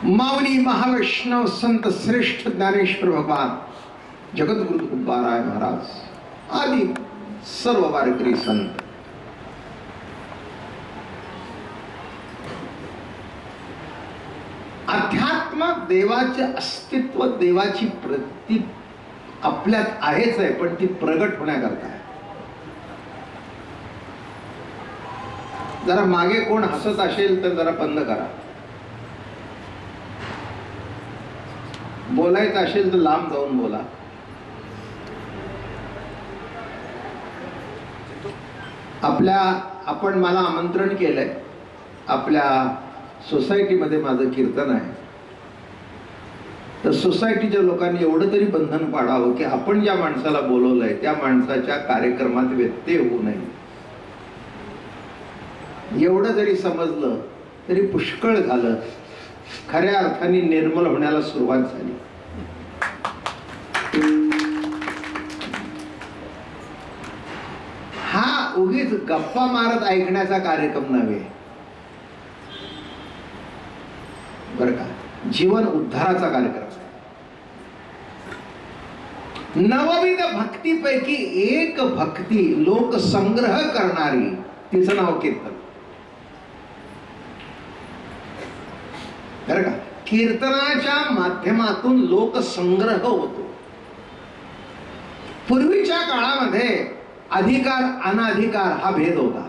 माऊली महावैष्णव संत श्रेष्ठ ज्ञानेश्वर भगवान जगद्गुरु तुकोबाराय महाराज आदि सर्व वारकरी संत अध्यात्म देवाचे अस्तित्व, देवाची प्रती आपल्यात आहेच आहे, पण ती प्रगट होण्याकरता आहे. जरा मागे कोण हसत असेल तर जरा बंद करा. बोलायचं असेल तर लांब जाऊन बोला. आपण मला आमंत्रण केलंय. आपल्या सोसायटीमध्ये माझं कीर्तन आहे. तर सोसायटीच्या लोकांनी एवढं तरी बंधन पाडावं की आपण ज्या माणसाला बोलवलंय त्या माणसाच्या कार्यक्रमात व्यत्यय होऊ नये. एवढं जरी समजलं तरी पुष्कळ झालं. खऱ्या अर्थाने निर्मल होण्याला सुरुवात झाली. हा उगीच गप्पा मारत ऐकण्याचा कार्यक्रम नव्हे बर का. जीवन उद्धाराचा कार्यक्रम आहे. नवविध भक्तीपैकी एक भक्ती लोकसंग्रह करणारी, तिचं नाव कीर्तन बर का. कीर्तनाच्या माध्यमातून लोकसंग्रह होतो. पूर्वीच्या काळामध्ये अधिकार अनाधिकार हा भेद होता.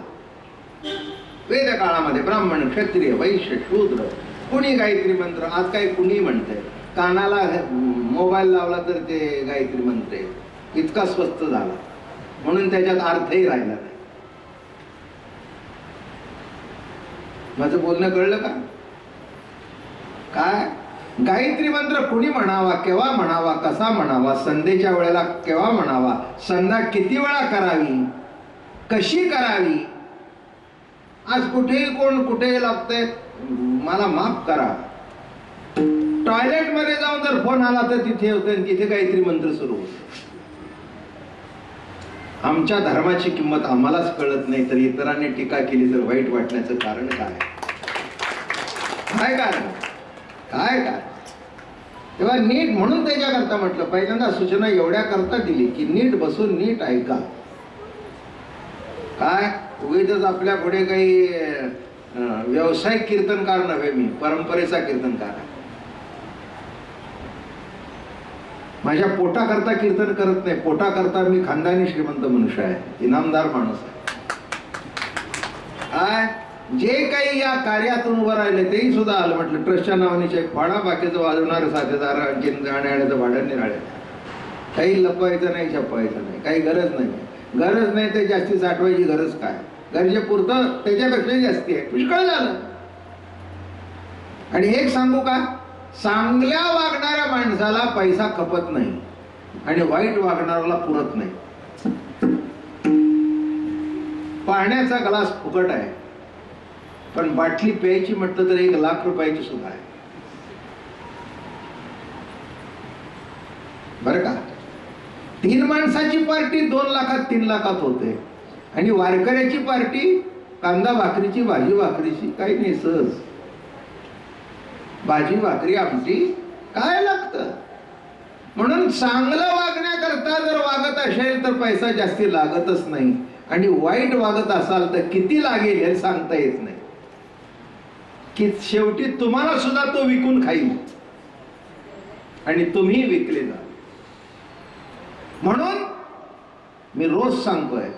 वेद काळामध्ये ब्राह्मण क्षत्रिय वैश्य शूद्र कुणी गायत्री मंत्र, आज काही कुणी म्हणते. कानाला मोबाईल लावला तर ते गायत्री मंत्र इतका स्वस्त झाला म्हणून त्याच्यात अर्थही राहिला नाही. माझं बोलणं कळलं का? काय गायत्री मंत्र कुणी म्हणावा, केव्हा म्हणावा, कसा म्हणावा, संध्येच्या वेळेला केव्हा म्हणावा, संध्या किती वेळा करावी, कशी करावी. आज कुठेही कोण कुठेही लागतंय. मला माफ करा, टॉयलेट मध्ये जाऊन जर फोन आला तर तिथे होतं, तिथे गायत्री मंत्र सुरू होतो. आमच्या धर्माची किंमत आम्हालाच कळत नाही तर इतरांनी टीका केली तर वाईट वाटण्याचं कारण काय? काय कारण? काय काय? तेव्हा नीट, म्हणून त्याच्याकरता म्हटलं पहिल्यांदा सूचना एवढ्या करता दिली की नीट बसून नीट ऐका. काय उगीच आपल्या पुढे काही व्यावसायिक कीर्तनकार नव्हे, मी परंपरेचा कीर्तनकार आहे. माझ्या पोटाकरता कीर्तन करत नाही. पोटाकरता मी खानदानी श्रीमंत मनुष्य आहे, इनामदार माणूस आहे. काय जे काही या कार्यातून उभं राहिले तेही सुद्धा आलं. म्हटलं ट्रस्टच्या नावाने चेक फाडा, बाकीचं वाजवणारे साथीदार आणखी जाण्याचं भाडं निराळे. काही लपवायचं नाही, छपवायचं नाही, काही गरज नाही. गरज नाही ते जास्ती साठवायची गरज काय? गरजेपुरतं त्याच्यापेक्षा जास्ती आहे, पुष्कळ झालं. आणि एक सांगू का, चांगल्या वागणाऱ्या माणसाला पैसा खपत नाही आणि वाईट वागणाऱ्याला पुरत नाही. पाण्याचा ग्लास फुकट आहे, पण बाटली प्यायची म्हटलं तर 1,00,000 रुपयाची सुद्धा आहे बरं का. 3 माणसाची पार्टी 2 लाखात 3 लाखात होते आणि वारकऱ्याची पार्टी कांदा भाकरीची, भाजी भाकरीची काही नाही, सहज भाजी भाकरी आमटी काय लागतं. म्हणून चांगलं वागण्याकरता जर वागत असेल तर पैसा जास्ती लागतच नाही आणि वाईट वागत असाल तर किती लागेल हे सांगता येत नाही. की शेवटी तुम्हाला सुद्धा तो विकून खाईल आणि तुम्ही विकले जा. म्हणून मी रोज सांगतोय,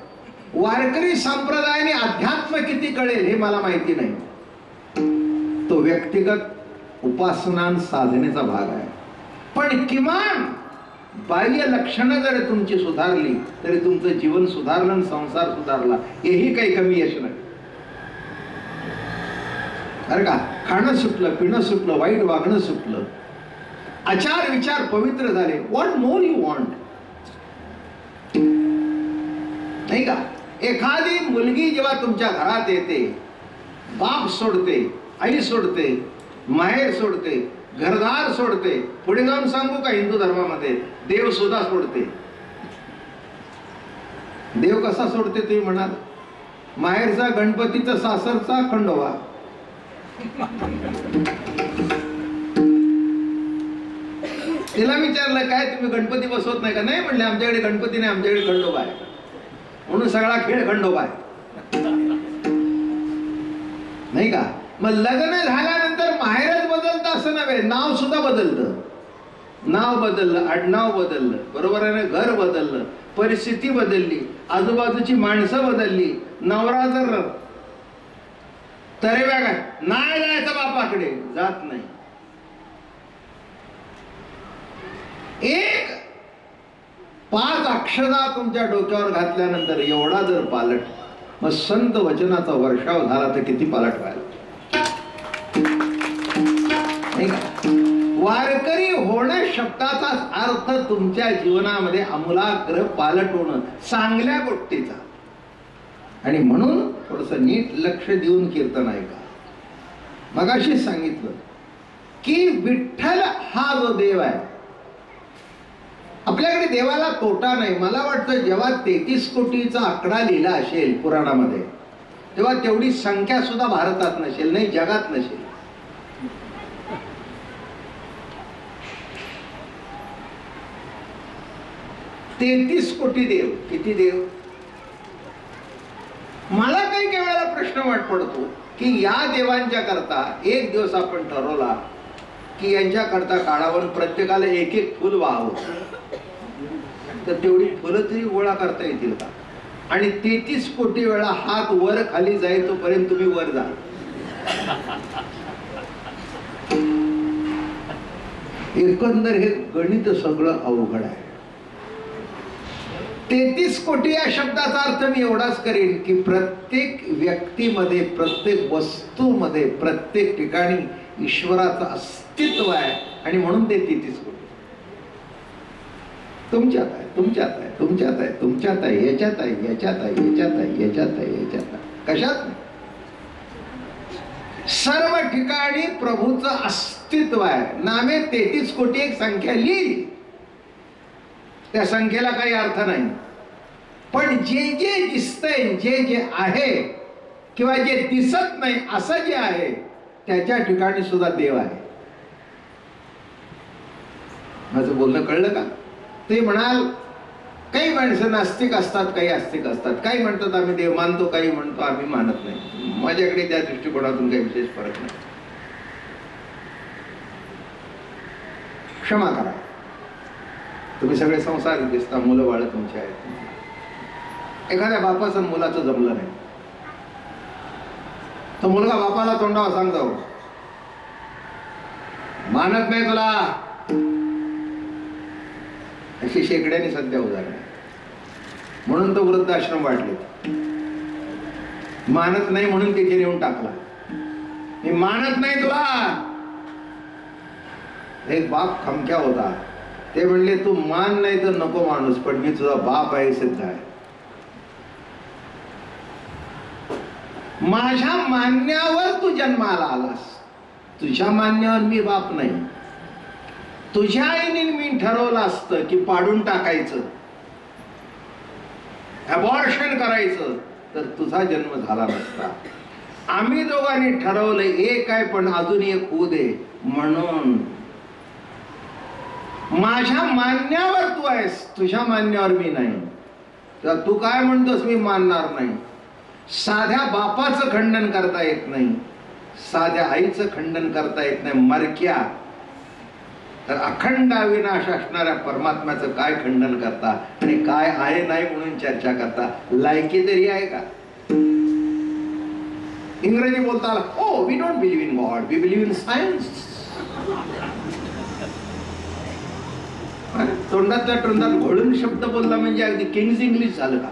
वारकरी संप्रदायाने अध्यात्म किती कळेल हे मला माहिती नाही. तो व्यक्तिगत उपासना साधनेचा भाग आहे. पण किमान बाह्य लक्षणं जर तुमची सुधारली तरी तुमचं जीवन सुधारलं आणि संसार सुधारला, हेही काही कमी यश नाही बरं का. खाणं सुटलं, पिणं सुटलं, वाईट वागणं सुटलं, आचार विचार पवित्र झाले. व्हॉट मोर यू वॉन्ट, नाही का. एखादी मुलगी जेव्हा तुमच्या घरात येते, बाप सोडते, आई सोडते, माहेर सोडते, घरदार सोडते, पुढे जाऊन सांगू का हिंदू धर्मामध्ये देव सुद्धा सोडते. देव कसा सोडते तुम्ही म्हणाल? माहेरचा गणपतीचा, सासरचा खंडोबा. तिला विचारलं काय तुम्ही गणपती बसवत नाही का? नाही म्हणले आमच्याकडे गणपती नाही, आमच्याकडे खंडोबा आहे. म्हणून सगळा खेळ खंडोबा आहे, नाही का? मग लग्न झाल्यानंतर माहेरच बदलतं असं नव्हे, नाव सुद्धा बदलतं. नाव बदललं, आडनाव बदललं, बरोबर आहे ना? घर बदललं, परिस्थिती बदलली, आजूबाजूची माणसं बदलली. नवरा जर तरेव्या काय नाही जायचं बापाकडे, जात नाही. एक 5 अक्षरा तुमच्या डोक्यावर घातल्यानंतर एवढा जर पालट, मग संत वचनाचा वर्षाव झाला तर किती पालट व्हायला. वारकरी होणं शब्दाचा अर्थ तुमच्या जीवनामध्ये आमूलाग्र पालट होणं, चांगल्या गोष्टीचा. आणि म्हणून थोडस नीट लक्ष देऊन कीर्तन ऐका. मगाशीच सांगितलं की विठ्ठल हा जो देव आहे, आपल्याकडे देवाला तोटा नाही. मला वाटतं जेव्हा 33 कोटीचा आकडा लिहिला असेल पुराणामध्ये, तेव्हा तेवढी संख्या सुद्धा भारतात नसेल, नाही जगात नसेल. तेहतीस कोटी देव. किती देव? मला काही वेळेला प्रश्न पडतो की या देवांच्या करता एक दिवस आपण ठरवला की यांच्या करता काढावं, प्रत्येकाला एक एक फुल व्हावं, तर तेवढी फुलं तरी गोळा करता येतील का? आणि 33 कोटी वेळा हात वर खाली जाईल तोपर्यंत तुम्ही वर जा. एकंदर हे गणित सगळं अवघड आहे. 33 कोटी या शब्दाचा अर्थ मी एवढाच करेन की प्रत्येक व्यक्तीमध्ये, प्रत्येक वस्तूमध्ये, प्रत्येक ठिकाणी ईश्वराचं अस्तित्व आहे. आणि म्हणून ते 33 कोटी तुमच्यात आहे, तुमच्यात आहे, तुमच्यात आहे, तुमच्यात आहे, याच्यात आहे, याच्यात आहे, याच्यात आहे, याच्यात आहे, याच्यात आहे. कशात नाही, सर्व ठिकाणी प्रभूचं अस्तित्व आहे. नामे 33 कोटी एक संख्या लिहिली, त्या संख्येला काही अर्थ नाही. पण जे जे दिसतंय, जे जे आहे किंवा जे दिसत नाही असं जे आहे, त्याच्या ठिकाणी सुद्धा देव आहे. माझं बोलणं कळलं का? ते म्हणाल काही माणसं नास्तिक असतात, काही आस्तिक असतात. काही म्हणतात आम्ही देव मानतो, काही म्हणतो आम्ही मानत नाही. माझ्याकडे त्या दृष्टिकोनातून काही विशेष फरक नाही. क्षमा करा, तुम्ही सगळे संसार दिसता, मुलं बाळ तुमची आहेत. एखाद्या बापाचं मुलाचं जमलं नाही, तो मुलगा बापाला तोंडावर सांगतो मानत नाही तुला. अशी शेकड्याने सध्या उदाहरण. म्हणून तो वृद्धाश्रम वाढले. मानत नाही म्हणून तिथे नेऊन टाकला. मी मानत नाही तुला. एक बाप खमक्या होता, ते म्हणले तू मान नाही तर नको माणूस, पण मी तुझा बाप आहे सिद्ध आहे. माझ्या मान्यावर तू जन्माला आलास, तुझ्या मान्यावर मी बाप नाही. तुझ्या आईने मी ठरवलं असतं की पाडून टाकायचं, अबॉर्शन करायचं, तर तुझा जन्म झाला नसता. आम्ही दोघांनी ठरवलं एक आहे पण अजून एक होऊ दे, म्हणून माझ्या मान्यावर तू आहेस, तुझ्या मान्यावर मी नाही. तर तू काय म्हणतोस मी मानणार नाही. साध्या बापाचं खंडन करता येत नाही, साध्या आईचं खंडन करता येत नाही. मरक्या तर अखंड अविनाश असणाऱ्या परमात्म्याचं काय खंडन करता आणि काय आहे नाही म्हणून चर्चा करता. लायकी तरी आहे का? इंग्रजी बोलता oh we don't believe in God, we believe in science. तोंडातल्या तोंडात घोळून शब्द बोलला म्हणजे अगदी किंग्स इंग्लिश झालं का?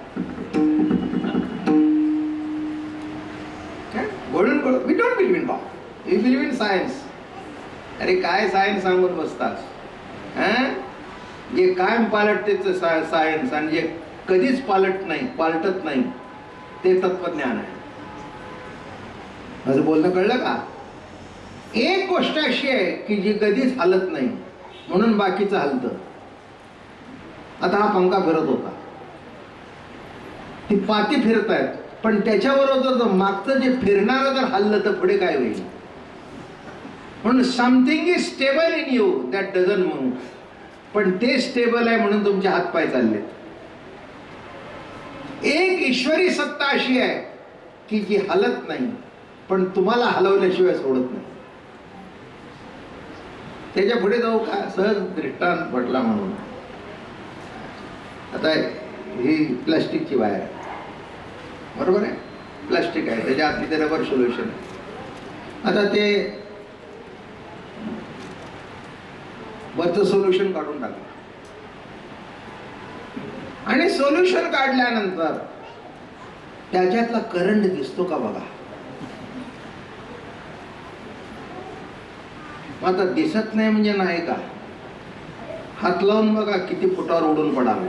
घोळून we don't believe in God, we believe in science. अरे काय सायन्स सांगून बसतास? जे कायम पालटतेच सायन्स आणि जे कधीच पालटत नाही ते तत्वज्ञान आहे. माझं बोलणं कळलं का? एक गोष्ट अशी आहे की जी कधीच हलत नाही म्हणून बाकीचं हलतं. आता हा पंखा फिरत होता, ती पाती फिरत आहेत, पण त्याच्याबरोबर जर मागचं जे फिरणारं जर हललं तर पुढे काय होईल? म्हणून something is stable in you that doesn't move. पण ते स्टेबल आहे म्हणून तुमचे हातपाय चाललेत. एक ईश्वरी सत्ता अशी आहे की जी हलत नाही पण तुम्हाला हलवल्याशिवाय सोडत नाही. त्याच्या पुढे जाऊ का? सहज दृष्टांत म्हटला म्हणून. आता ही प्लास्टिकची वायर आहे, बरोबर आहे, प्लास्टिक आहे, त्याच्या आतली ते रबर सोल्युशन आहे. आता ते वरचं सोल्युशन काढून टाकलं आणि सोल्युशन काढल्यानंतर त्याच्यातला करंट दिसतो का बघा. मग आता दिसत नाही म्हणजे नाही का? हात लावून बघा किती फुटावर उडून पडाल.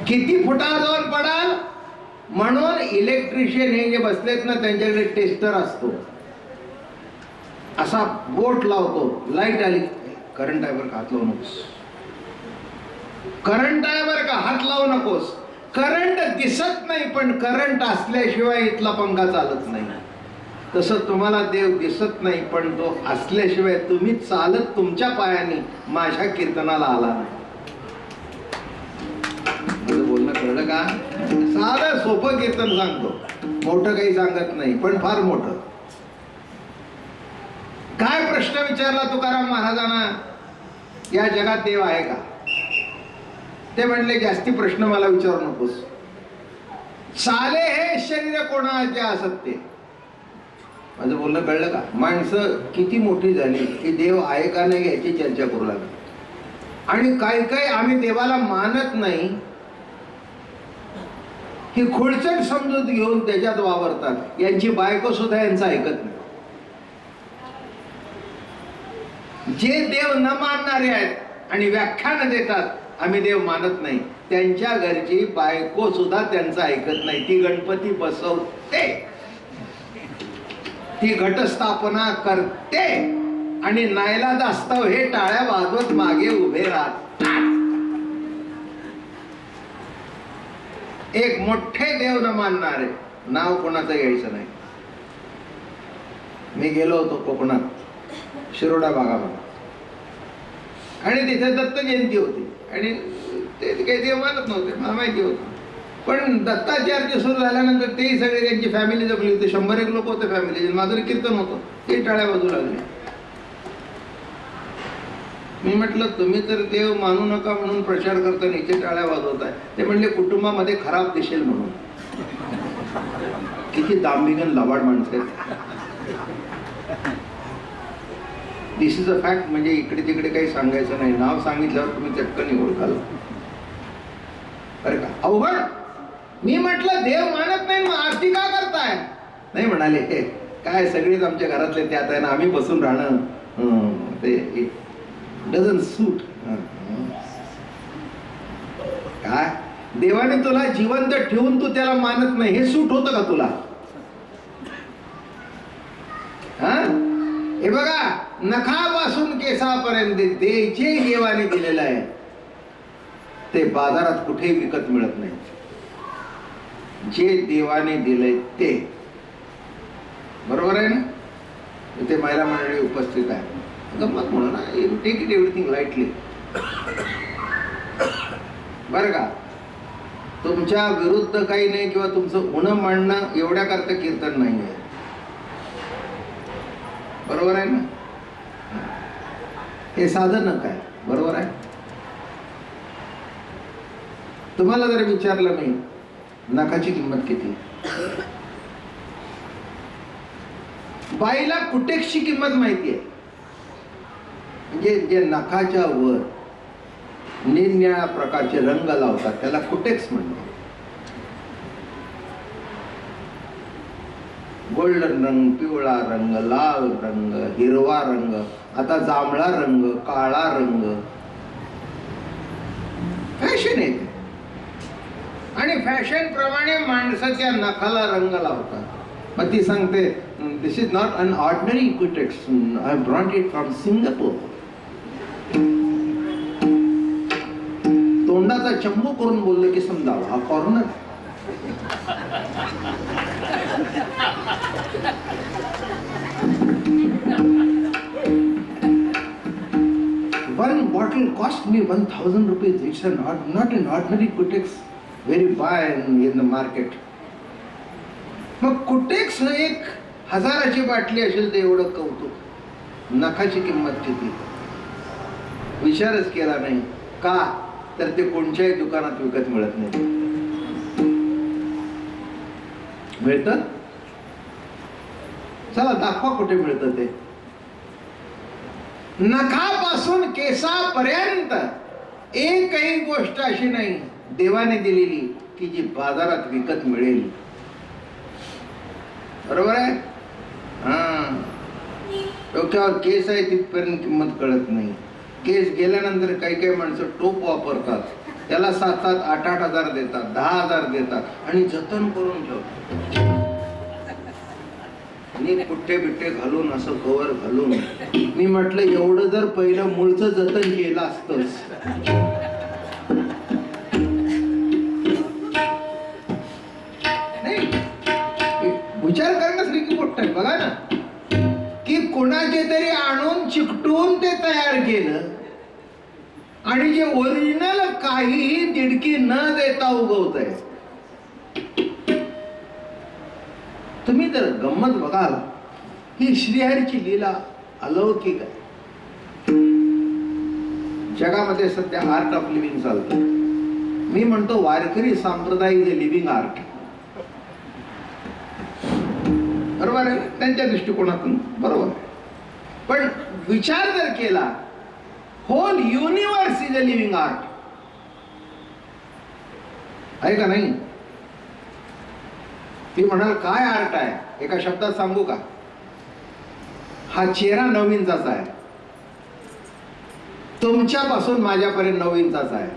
किती फुटावर जाऊन पडाल. म्हणून इलेक्ट्रिशियन हे जे बसलेत ना त्यांच्याकडे टेस्टर असतो. असा बोट लावतो, लाईट आली, करंट आहे बरं का, हात लावू नकोस. करंट आहे बरं का, हात लावू नकोस. करंट दिसत नाही पण करंट असल्याशिवाय इथला पंखा चालत नाही. तसं तुम्हाला देव दिसत नाही पण तो असल्याशिवाय तुम्ही चालत तुमच्या पायाने माझ्या कीर्तनाला आला नाही. बोलणं कळलं का? साधं सोपं कीर्तन सांगतो, मोठं काही सांगत नाही पण फार मोठं. काय प्रश्न विचारला तुकाराम महाराजांना, या जगात देव आहे का? ते म्हणले जास्ती प्रश्न मला विचारू नकोस. साले हे शरीर कोणाचे असत्य. माझं बोलणं कळलं का? माणसं किती मोठी झाली की देव आहे का नाही याची चर्चा करू लागली. आणि काही काही आम्ही देवाला मानत नाही ही खुळचट समजूत घेऊन त्याच्यात वावरतात. यांची बायको सुद्धा यांचं ऐकत नाही. जे देव न मानणारे आहेत आणि व्याख्यान देतात आम्ही देव मानत नाही, त्यांच्या घरची बायको सुद्धा त्यांचं ऐकत नाही. ती गणपती बसवते, ती घटस्थापना करते आणि नाईलाजास्तव हे टाळ्या वाजवत मागे उभे राहतात. एक मोठे देव न मानणारे, नाव कोणाचं घ्यायचं नाही. मी गेलो होतो कोकणात, शिरोडा भागामध्ये, आणि तिथे दत्त जयंती होती आणि ते काही देव मानत नव्हते, मला माहिती होतं. पण दत्ताचार्य सुरू झाल्यानंतर तेही सगळे त्यांची फॅमिली जपली होती. 100 लोक होते फॅमिली. माझं कीर्तन होतं, ते टाळ्या बाजू लागले. मी म्हटलं तुम्ही तर देव मानू नका म्हणून प्रचार करता, इथे टाळ्या वाजवताय. ते म्हणले कुटुंबामध्ये खराब दिसेल म्हणून. किती दांभिगन लबाड माणसं आहेत. दिस इज अ फॅक्ट. म्हणजे इकडे तिकडे काही सांगायचं नाही. नाव सांगितल्यावर तुम्ही चटकन ओळखाल बरं का. अवघड. मी म्हटलं देव मानत नाही मग आरती का करताय? नाही म्हणाले, हे काय सगळेच आमच्या घरातले त्यात आहे ना, आम्ही बसून राहणं ते डझंट सूट. काय देवाने तुला जिवंत ठेवून तू त्याला मानत नाही, हे सूट होतं का तुला? हा, हे बघा, नखापासून केसापर्यंत जे देवाने दिलेलं आहे ते बाजारात कुठेही विकत मिळत नाही. जे देवाने दिलंय ते, बरोबर आहे ना? इथे महिला मंडळी उपस्थित आहे. गंमत म्हणून ना, you take it everything lightly, बरं का. तुमच्या विरुद्ध काही नाही किंवा तुमचं गुण मांडणं एवढ्या करता कीर्तन नाही आहे, बरोबर आहे ना? हे साधन काय, बरोबर आहे? तुम्हाला जर विचारलं मी नखाची किंमत किती, बाईला कुटेक्सची किंमत माहिती आहे. म्हणजे जे नखाच्या वर निरनिळ्या प्रकारचे रंग लावतात त्याला कुटेक्स म्हणतात. गोल्डन रंग, पिवळा रंग, लाल रंग, हिरवा रंग, आता जांभळा रंग, काळा रंग, फॅशन आहे. आणि फॅशन प्रमाणे माणसाच्या नखाला रंग लावतात. मग ती सांगते, this is not an ordinary Cutex, I brought it from Singapore. तोंडाचा चंबू करून बोललं की समजावं, हा foreigner. will cost me 1,000 rupees. It's not an ordinary Kutex very buy in the market. मग कुटेक्स एक 1000ची बाटली असेल तर एवढं कौतुक, नखाची किंमत किती? विचारच केला नाही का? तर ते कोणत्याही दुकानात विकत मिळत नाही. मिळतं? चला दाखवा कुठे मिळतं ते. नखापासून केसापर्यंत एकही गोष्ट अशी नाही देवाने दिलेली की जी बाजारात विकत मिळेल. बरोबर आहे? डोक्यावर केस आहे तिथपर्यंत किंमत कळत नाही. केस गेल्यानंतर काही काही माणसं टोप वापरतात, त्याला 7,000 8,000 देतात, 10,000 देतात आणि जतन करून ठेवतात. आणि कुठे बिट्टे घालून असं कवर घालून. मी म्हटलं एवढं जर पहिलं मूळचं जतन केलं असतंच. विचार करण्यासारखी गोष्ट आहे. बघा ना की कोणाचे तरी आणून चिकटून ते तयार केलं आणि जे ओरिजिनल काहीही दिडकी न देता उगवत आहे. तुम्ही जर गंमत बघाल ही श्रीहरीची लीला अलौकिक आहे. जगामध्ये सध्या आर्ट ऑफ लिव्हिंग चालतं. मी म्हणतो वारकरी संप्रदाय इज अ लिव्हिंग आर्ट. बरोबर आहे? त्यांच्या दृष्टिकोनातून बरोबर आहे. पण विचार जर केला whole universe is a living art. आहे का नाही? ती म्हणाल काय आर्ट आहे? एका शब्दात सांगू का? हा चेहरा 9 इंचाचा आहे. तुमच्यापासून माझ्यापर्यंत 9 इंचाचा आहे.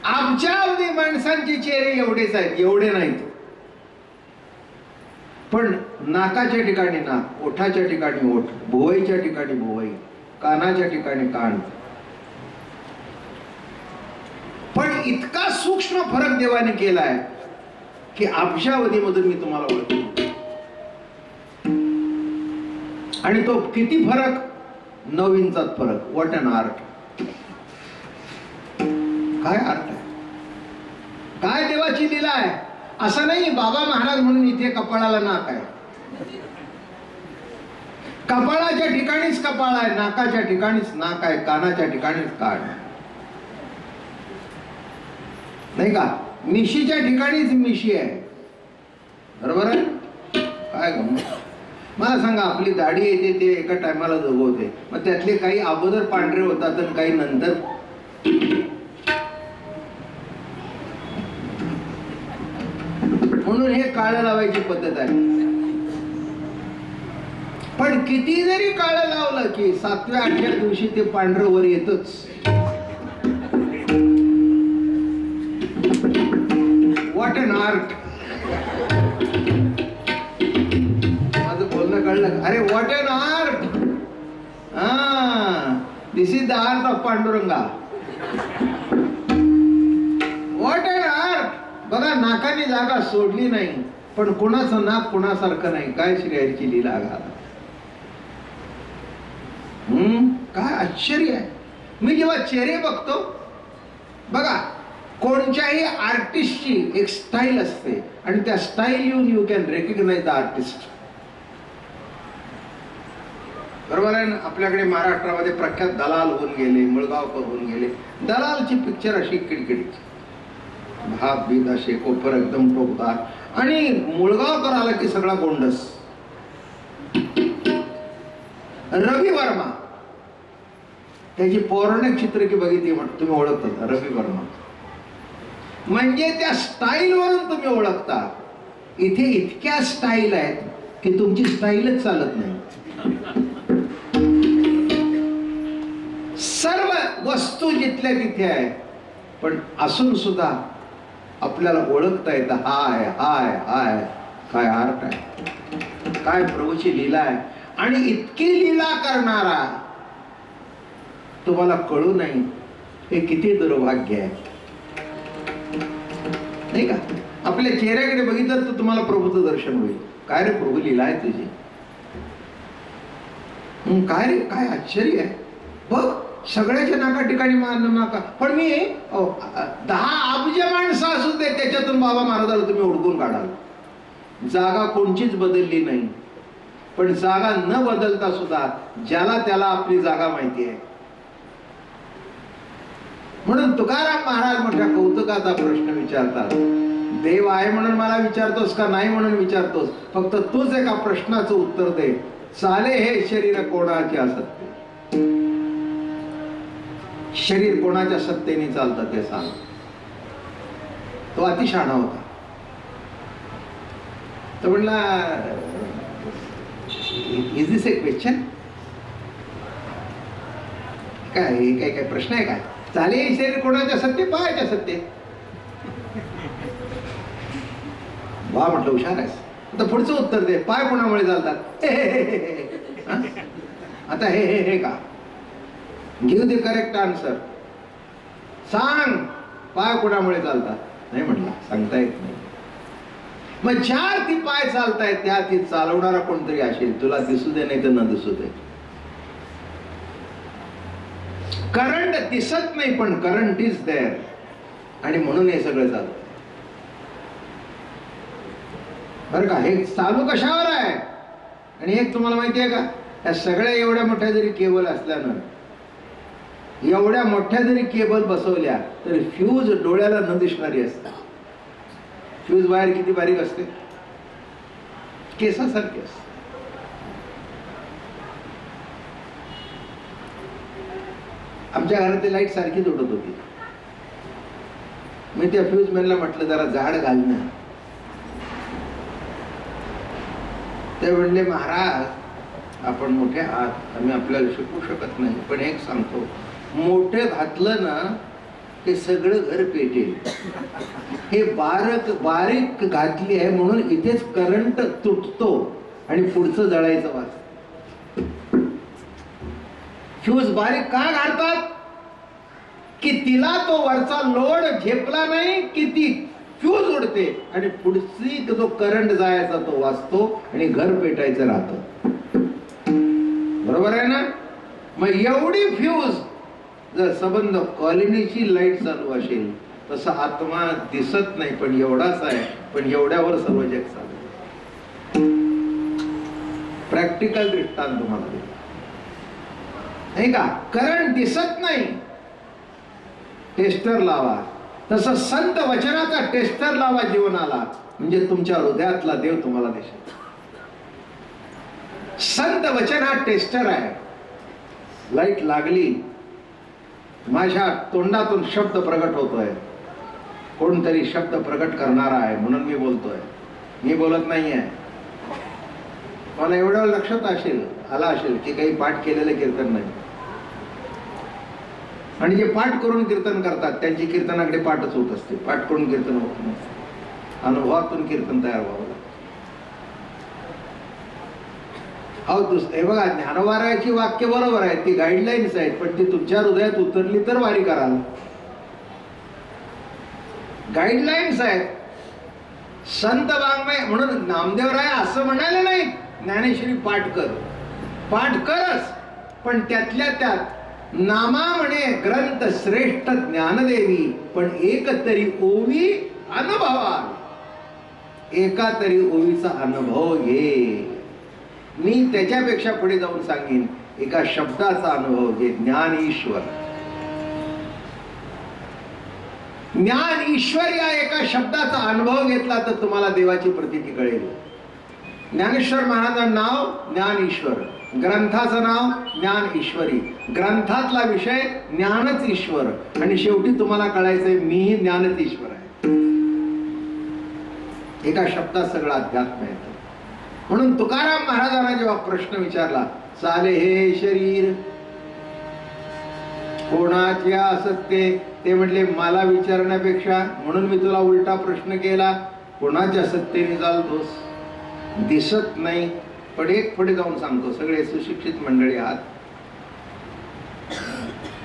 आमच्या अवधी माणसांचे चेहरे एवढेच आहेत, एवढे नाहीत. पण नाकाच्या ठिकाणी नाक, ओठाच्या ठिकाणी ओठ, भुवईच्या ठिकाणी भुवई, कानाच्या ठिकाणी कान. पण इतका सूक्ष्म फरक देवाने केलाय की अब्जावधीमधून मी तुम्हाला ओळखतो. आणि तो किती फरक? 9 इंचात फरक. What an art. काय आर्ट आहे? काय देवाची लीला आहे? असं नाही बाबा महाराज म्हणून इथे कपाळाला नाक आहे. कपाळाच्या ठिकाणीच कपाळ आहे, नाकाच्या ठिकाणीच नाक आहे, कानाच्या ठिकाणीच कान. नाही का? मिशीच्या ठिकाणीच मिशी आहे. बरोबर आहे? काय गमत. मला सांगा, आपली दाढी येते ते एका टायमाला जगवते, मग त्यातले काही अगोदर पांढरे होतात आणि काही नंतर. म्हणून हे काळं लावायची पद्धत आहे. पण किती जरी काळं लावलं की 7व्या 8व्या दिवशी ते पांढरं वर येतच. What an art. माझं बोलणं कळलं? अरे what an art. This is the art of Panduranga. What an art. बघा, नाकाने जागा सोडली नाही, पण कुणाचं नाक कुणासारखं नाही. काय श्रीहरीची लीला घाला. काय आश्चर्य आहे. मी जेव्हा चेहरे बघतो, बघा कोणत्याही आर्टिस्टची एक स्टाईल असते आणि त्या स्टाईल येऊन you can recognise the artist. बरोबर आहे ना? आपल्याकडे महाराष्ट्रामध्ये प्रख्यात दलाल होऊन गेले, मुळगावकर होऊन गेले. दलालची पिक्चर अशी किडकिडीची, भात बीत असे, कोपर एकदम टोकदार, आणि मुळगावकर आला की सगळा गोंडस. रवी वर्मा, त्याची पौराणिक चित्रकी बघितली तुम्ही ओळखता रवी वर्मा. म्हणजे त्या स्टाईल वरून तुम्ही ओळखता. इथे इतक्या स्टाईल आहेत की तुमची स्टाईलच चालत नाही. सर्व वस्तू जिथल्या तिथे आहे, पण असून सुद्धा आपल्याला ओळखता येतं. हाय हाय हाय. काय आर्ट आहे. काय प्रभूची लीला आहे. आणि इतकी लीला करणारा तुम्हाला कळू नाही, हे किती दुर्भाग्य आहे. नाही का? आपल्या चेहऱ्याकडे बघितलं तर तुम्हाला प्रभूचं दर्शन होईल. काय रे प्रभू लीला आहे तुझी. काय रे, काय आश्चर्य आहे. बघ सगळ्याच्या नाका ठिकाणी नका, पण मी 10 अब्ज माणसं असू दे त्याच्यातून बाबा महाराजाला तुम्ही हुडकून काढाल. जागा कोणचीच बदलली नाही, पण जागा न बदलता सुद्धा ज्याला त्याला आपली जागा माहिती आहे. म्हणून तुकाराम महाराज मोठ्या कौतुकाचा प्रश्न विचारतात. देव आहे म्हणून मला विचारतोस का नाही म्हणून विचारतोस? फक्त तूच एका प्रश्नाचं उत्तर दे. चाले हे शरीर कोणाचे असत्य? शरीर कोणाच्या सत्तेने चालतं ते सांग. तो अतिशहाणा होता. तो म्हणला, इज दिस ए क्वेश्चन? काय काय प्रश्न आहे काय? चाले हे शरीर कोणाच्या सत्ते? पायाच्या सत्ते. वा म्हटलं, हुशार आहेस. आता पुढचं उत्तर दे. पाय कोणामुळे चालतात? आता हे का? Give the correct answer. सांग, पाय कोणामुळे चालतात? नाही म्हटलं, सांगता येत नाही. मग ज्या ती पाय चालतायत त्या ती चालवणारा कोणतरी असेल. तुला दिसू दे नाही तर न दिसू दे. करंट दिसत नाही पण करंट इज देअर, आणि म्हणून हे सगळं चालतं. बरं का? हे चालू कशावर आहे? आणि एक तुम्हाला माहिती आहे का, या सगळ्या एवढ्या मोठ्या जरी केबल असल्यानं, एवढ्या मोठ्या जरी केबल बसवल्या तरी फ्यूज डोळ्याला न दिसणारी असते. फ्यूज वायर किती बारीक असते? केसासारखी असते. आमच्या घरातली लाईट सारखीच उडत होती. मी त्या फ्यूज मॅनला म्हटलं, जरा झाड घालणं. ते म्हणले, महाराज आपण मोठे आहात, आम्ही आपल्याला शिकवू शकत नाही, पण एक सांगतो, मोठे घातलं ना ते सगळं घर पेटेल. हे बारीक घातली आहे म्हणून इथेच करंट तुटतो आणि पुढचं जळायचं वाच. फ्यूज बारीक का घालतात? की तिला तो वरचा लोड झेपला नाही की ती फ्यूज उडते आणि पुढची जो करंट जायचा तो वाचतो आणि घर पेटायचं राहतं. बरोबर आहे ना? मग एवढी फ्यूज जर संबंध कॉलनीची लाईट चालू असेल, तसा आत्मा दिसत नाही पण एवढाच आहे, पण एवढ्यावर सर्व जग चालू. प्रॅक्टिकल दृष्टांत तुम्हाला देतो, नाही का? करंट दिसत नाही, टेस्टर लावा. तसं संत वचनाचा टेस्टर लावा जीवनाला, म्हणजे तुमच्या हृदयातला देव तुम्हाला दिसेल. संत वचन हा टेस्टर आहे. लाईट लागली, माझ्या तोंडातून शब्द प्रगट होतोय, कोणतरी शब्द प्रगट करणारा आहे म्हणून मी बोलतोय, मी बोलत नाहीये. मला एवढं लक्षात आला असेल की काही पाठ केलेलं कीर्तन नाही, आणि जे पाठ करून कीर्तन करतात त्यांची कीर्तनाकडे पाठच होत असते. पाठ करून कीर्तन होत नाही, अनुभवातून कीर्तन तयार व्हावं लागतं. हे बघा, ज्ञानवाराची वाक्य बरोबर आहेत, ती गाईडलाईन्स आहेत, पण ती तुमच्या हृदयात उतरली तर वारी कराल. गाईडलाईन्स आहेत. संत वाङ्मय म्हणून नामदेवराय असं म्हणाले नाही, ज्ञानेश्वरी पाठ कर, पाठ करच, पण त्यातल्या त्यात नामा म्हणे ग्रंथ श्रेष्ठ ज्ञानदेवी, पण एक तरी ओवी अनुभवा, एका तरी ओवीचा अनुभव घे. मी त्याच्यापेक्षा पुढे जाऊन सांगेन, एका शब्दाचा अनुभव घे. ज्ञान ईश्वर, ज्ञान ईश्वर या एका शब्दाचा अनुभव घेतला तर तुम्हाला देवाची प्रतीती कळेल. ज्ञानेश्वर महाराजांचं नाव ज्ञान ईश्वर, ग्रंथाचं नाव ज्ञान ईश्वरी, ग्रंथातला विषय ज्ञानच ईश्वर, आणि शेवटी तुम्हाला कळायचंय मीही ज्ञानच ईश्वर आहे. एका शब्दात सगळं अध्यात्म येतं. म्हणून तुकाराम महाराजांना जेव्हा प्रश्न विचारला, चाले हे शरीर कोणाचे असत्य, ते म्हटले मला विचारण्यापेक्षा, म्हणून मी तुला उलटा प्रश्न केला, कोणाच्या सत्तेने चालतोस? दिसत नाही, पण एक पुढे जाऊन सांगतो, सगळे सुशिक्षित मंडळी आहात,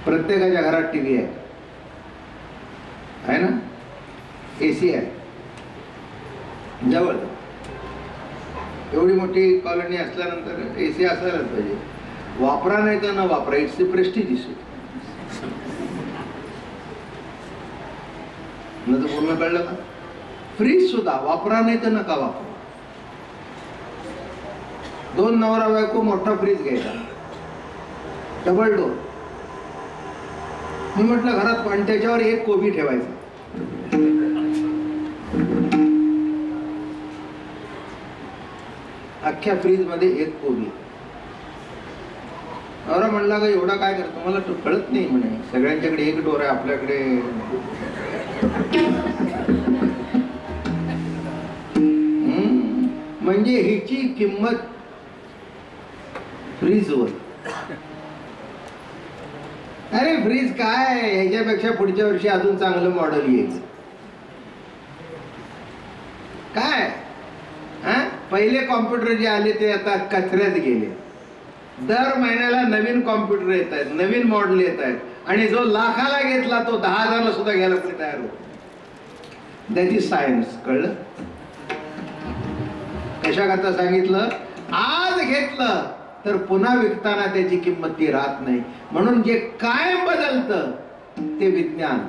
प्रत्येकाच्या घरात टीव्ही आहे ना, एसी आहे जवळ. एवढी मोठी कॉलनी असल्यानंतर एसी असायलाच पाहिजे. वापरा नाही तर न वापरा, इट्स द प्रेस्टिज इश्यू. तुम्हाला कळलं का? फ्रीज सुद्धा वापरा, नाही तर नका वापरा. 2 नवरा बायको मोठा फ्रीज घ्यायचा, डबल डोर. मी म्हटलं घरात, पण त्याच्यावर एक कोबी ठेवायचा. अख्ख्या फ्रीज मध्ये एक कोबी. नवरा म्हणला का एवढा काय करतो, मला तो कळत नाही म्हणे, सगळ्यांच्याकडे एक डोर आहे, आपल्याकडे. म्हणजे हिची किंमत फ्रीजवर. अरे फ्रीज काय, ह्याच्यापेक्षा पुढच्या वर्षी अजून चांगलं मॉडेल येईल. काय पहिले कॉम्प्युटर जे आले ते आता कचऱ्यात गेले. दर महिन्याला नवीन कॉम्प्युटर येत आहेत, नवीन मॉडेल येत आहेत, आणि जो लाखाला घेतला तो 10,000ला सुद्धा घ्यायला तरी तयार होतो. That is science. कळलं? कशा करता सांगितलं, आज घेतलं तर पुन्हा विकताना त्याची किंमत ती राहत नाही. म्हणून जे कायम बदलतं ते विज्ञान.